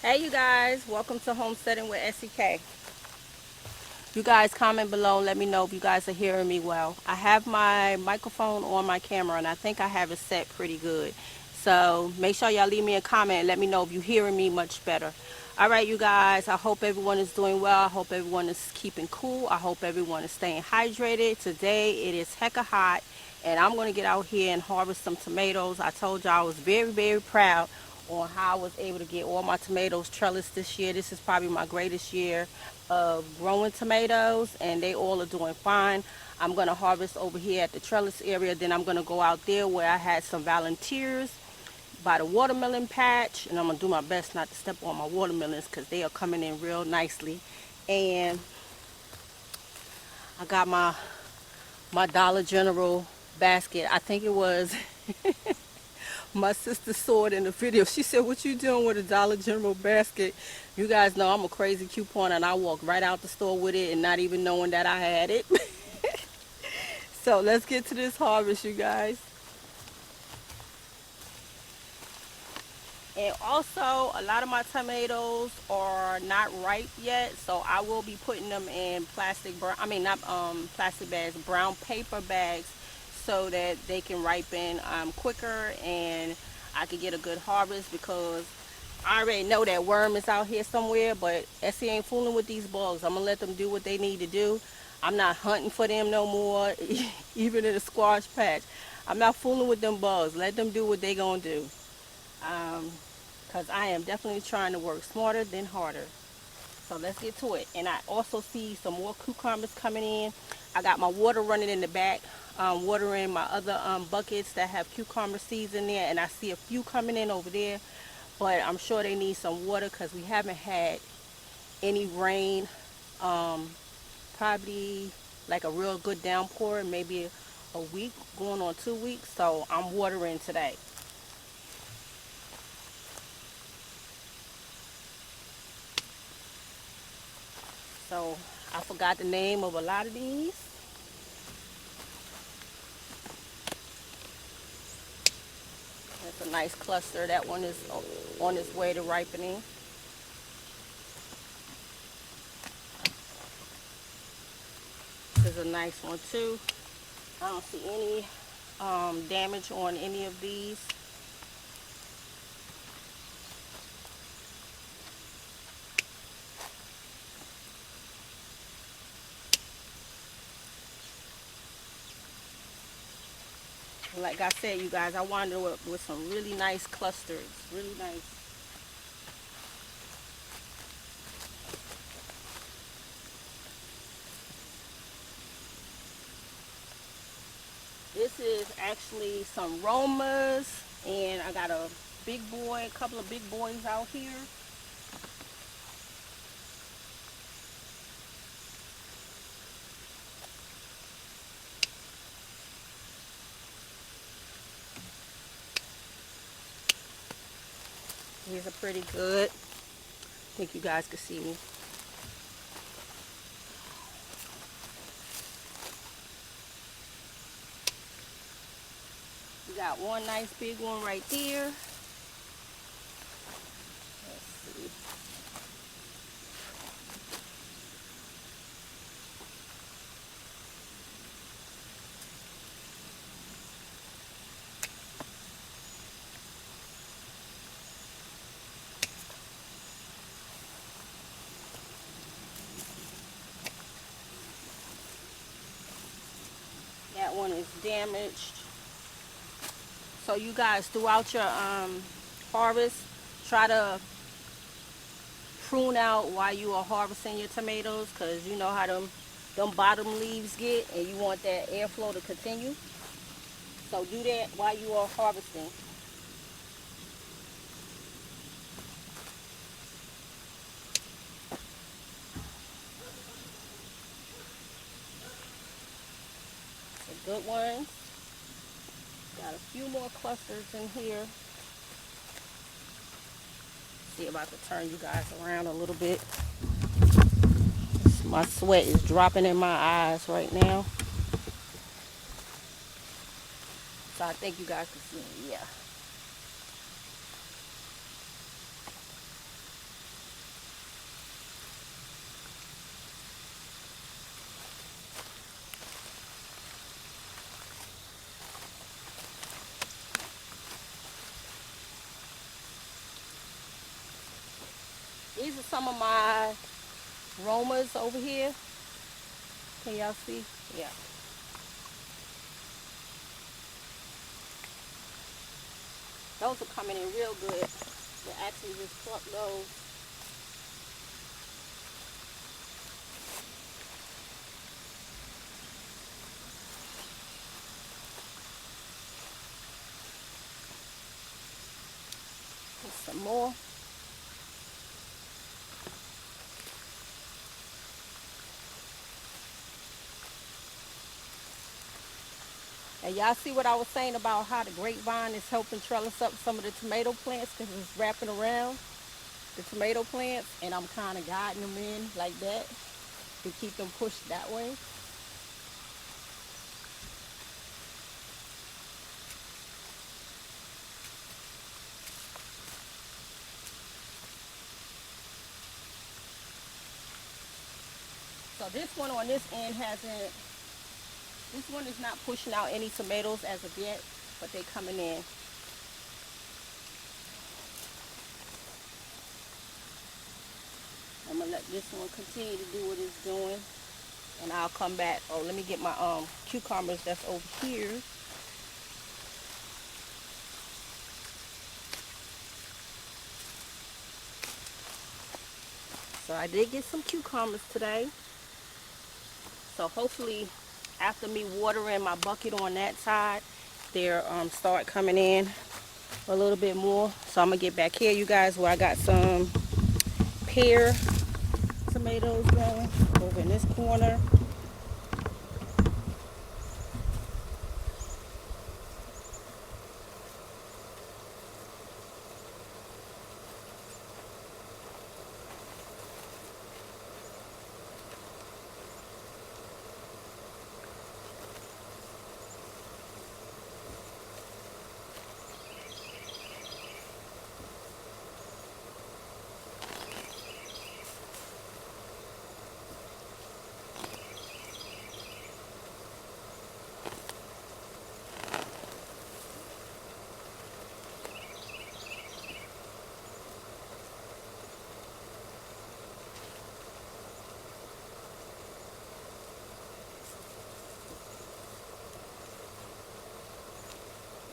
Hey you guys, welcome to Homesteading with SEK. You guys comment below and let me know if you guys are hearing me well. I have my microphone on my camera and I think I have it set pretty good. So make sure y'all leave me a comment and let me know if you're hearing me much better. Alright you guys, I hope everyone is doing well. I hope everyone is keeping cool. I hope everyone is staying hydrated. Today it is hecka hot and I'm going to get out here and harvest some tomatoes. I told y'all I was very proud on how I was able to get all my tomatoes trellised this year. This is probably my greatest year of growing tomatoes and they all are doing fine. I'm going to harvest over here at the trellis area. Then I'm going to go out there where I had some volunteers by the watermelon patch, and I'm going to do my best not to step on my watermelons because they are coming in real nicely. And I got my Dollar General basket. I think it was my sister saw it in the video. She said, "What you doing with a Dollar General basket?" You guys know I'm a crazy couponer and I walked right out the store with it and not even knowing that I had it. So let's get to this harvest, you guys. And also, a lot of my tomatoes are not ripe yet, so I will be putting them in I mean not plastic bags, brown paper bags, so that they can ripen quicker and I can get a good harvest because I already know that worm is out here somewhere, but Essie ain't fooling with these bugs. I'm gonna let them do what they need to do. I'm not hunting for them no more, even in a squash patch. I'm not fooling with them bugs. Let them do what they gonna do. Um, because I am definitely trying to work smarter than harder. So let's get to it. And I also see some more cucumbers coming in. I got my water running in the back, watering my other buckets that have cucumber seeds in there. And I see a few coming in over there. But I'm sure they need some water because we haven't had any rain. Um, Probably like a real good downpour, maybe a week, going on 2 weeks. So I'm watering today. So I forgot the name of a lot of these. That's a nice cluster. That one is on its way to ripening. This is a nice one too. I don't see any damage on any of these. Like I said, you guys, I wanted with some really nice clusters. Really nice. This is actually some Romas, and I got a couple of big boys out here. These are pretty good. I think you guys can see me. We got one nice big one right there. Let's see. That one is damaged. So you guys, throughout your harvest, try to prune out while you are harvesting your tomatoes, because you know how them bottom leaves get, and you want that airflow to continue. So do that while you are harvesting. The good ones. Got a few more clusters in here. See if I can turn you guys around a little bit. My sweat is dropping in my eyes right now. So I think you guys can see me. Yeah. these are some of my aromas over here. Can y'all see? Yeah. Those are coming in real good. They actually just pluck those. Just some more. And y'all see what I was saying about how the grapevine is helping trellis up some of the tomato plants because it's wrapping around the tomato plants, and I'm kind of guiding them in like that to keep them pushed that way. So this one on this end hasn't, this one is not pushing out any tomatoes as of yet, but they're coming in. I'm gonna let this one continue to do what it's doing, and I'll come back. Oh, let me get my cucumbers that's over here. So I did get some cucumbers today. So hopefully after me watering my bucket on that side, they'll start coming in a little bit more. So I'm gonna get back here, you guys, where I got some pear tomatoes going over in this corner.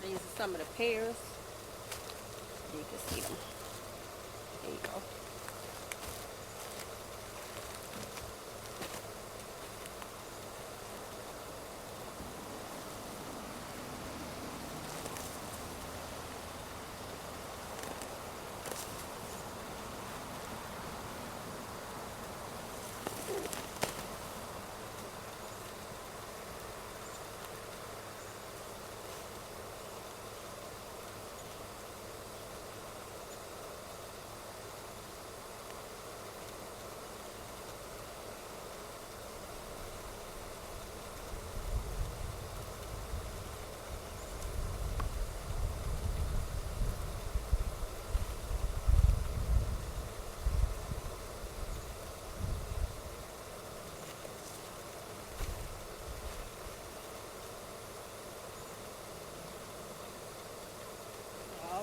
These are some of the pears. You can see them. There you go.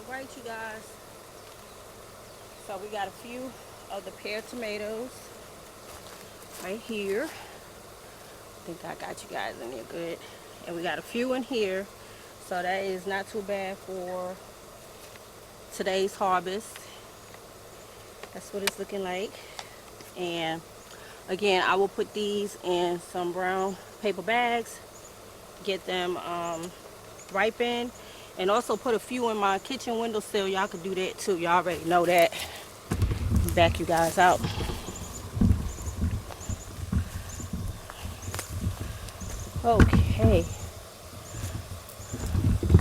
Alright, you guys, so we got a few of the pear tomatoes right here. I think I got you guys in there good. And we got a few in here, so that is not too bad for today's harvest. That's what it's looking like. And again, I will put these in some brown paper bags, get them ripened, and also put a few in my kitchen windowsill. Y'all could do that too. Y'all already know that. Back you guys out. Okay.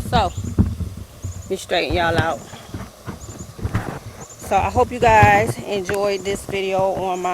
So, let me straighten y'all out. So I hope you guys enjoyed this video on my